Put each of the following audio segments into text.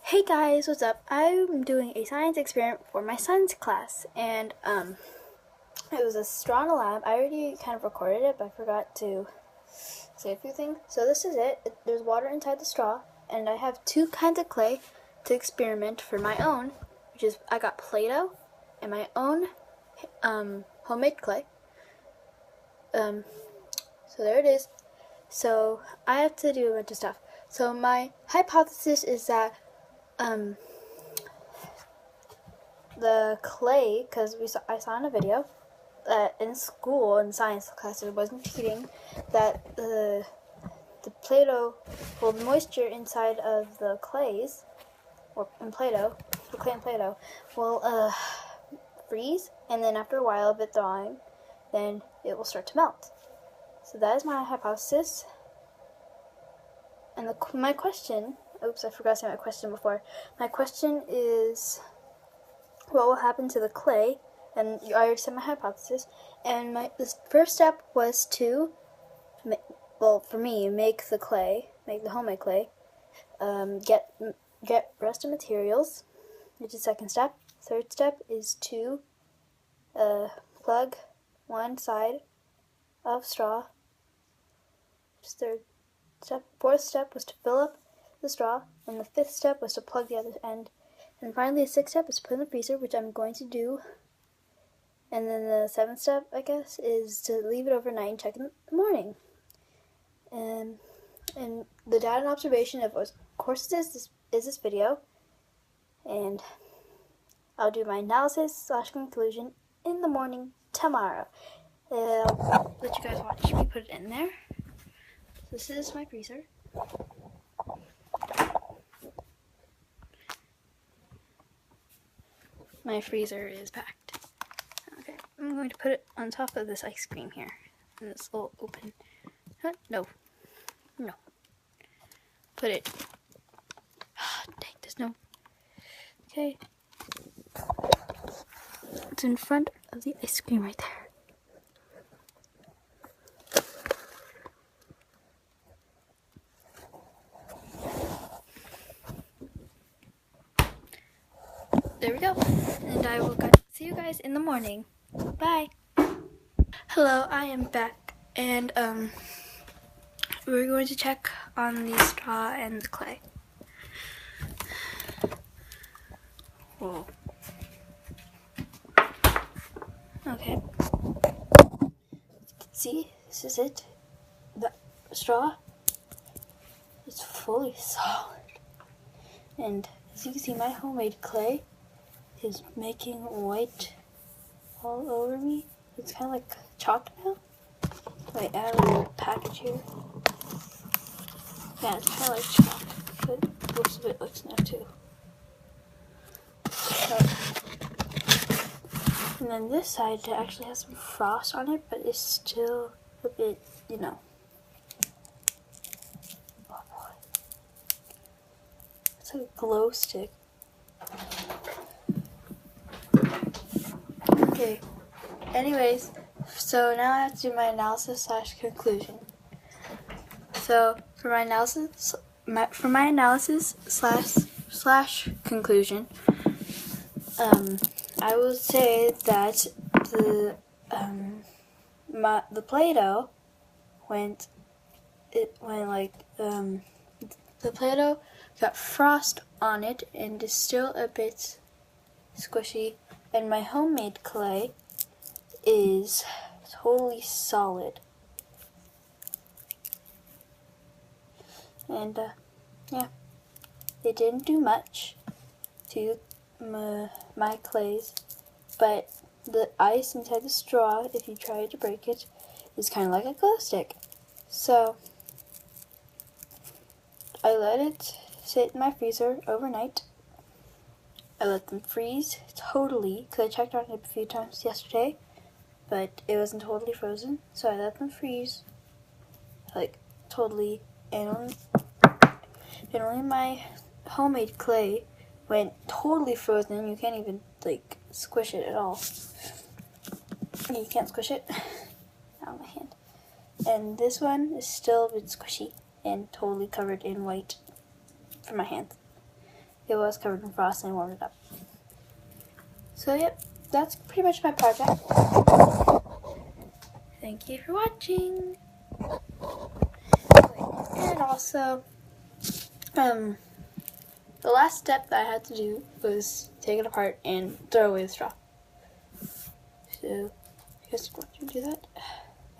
Hey guys, what's up? I'm doing a science experiment for my son's class, and it was a straw in a lab. I already kind of recorded it, but I forgot to say a few things. So this is it. There's water inside the straw, and I have two kinds of clay to experiment for my own, which is I got Play-Doh and my own homemade clay. So there it is. So I have to do a bunch of stuff. So my hypothesis is that the clay, because I saw in a video that in school in science class, it wasn't cheating, that the Play-Doh, well, the moisture inside of the clays, or in Play-Doh, the clay and Play-Doh, will freeze, and then after a while of it thawing, then it will start to melt. So that is my hypothesis. And my question, oops, I forgot to say my question before. My question is, what will happen to the clay? And I already said my hypothesis. And the first step was to, for me, make the clay, make the homemade clay. Get rest of materials, which is the second step. Third step is to plug one side of straw. Just third step. Fourth step was to fill up the straw, and the fifth step was to plug the other end. And finally, the sixth step is to put in the freezer, which I'm going to do. And then the seventh step, I guess, is to leave it overnight and check in the morning. And the data and observation of course is this video. And I'll do my analysis/conclusion in the morning tomorrow. I'll let you guys watch me put it in there. This is my freezer. My freezer is packed. Okay, I'm going to put it on top of this ice cream here. In this little open. No. Put it. Dang, there's no. Okay. It's in front of the ice cream right there. There we go. And I will see you guys in the morning. Bye. Hello, I am back. And we're going to check on the straw and the clay. Whoa. Okay. See, this is it. The straw is fully solid. And as you can see, my homemade clay is making white all over me. It's kind of like chalk now. Wait, I have a little package here. Yeah, it's kind of like chalk, but most of it looks now too. So, and then this side actually has some frost on it, but it's still a bit, Oh boy. It's like a glow stick. Okay. Anyways, so now I have to do my analysis/conclusion. So for my analysis slash conclusion, I would say that the Play-Doh the Play-Doh got frost on it and is still a bit squishy, and my homemade clay is totally solid. And yeah, it didn't do much to my clays, but the ice inside the straw, if you try to break it, is kind of like a glow stick. So I let it sit in my freezer overnight. I let them freeze totally, because I checked on it a few times yesterday, but it wasn't totally frozen, so I let them freeze, like, totally, and only my homemade clay went totally frozen. You can't even, squish it at all. You can't squish it. Not on my hand. And this one is still a bit squishy and totally covered in white for my hand. it was covered in frost and I warmed it up. So yep, that's pretty much my project. Thank you for watching. And also, the last step that I had to do was take it apart and throw away the straw. So, you guys want to do that?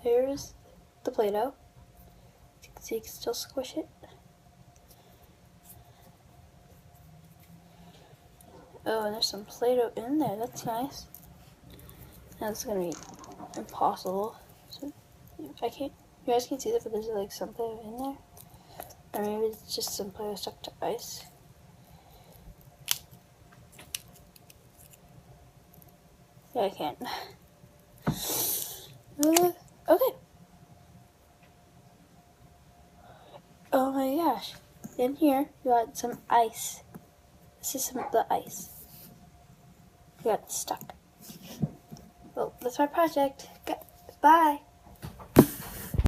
Here's the Play-Doh. As you can see, you can still squish it. Oh, and there's some Play-Doh in there. That's nice. Now it's gonna be impossible. So I can't. You guys can see that, but there's like some Play-Doh in there, or maybe it's just some Play-Doh stuck to ice. Yeah, I can't. Okay. Oh my gosh! In here, you got some ice. This is some of the ice. You got stuck. Well, that's my project. Bye.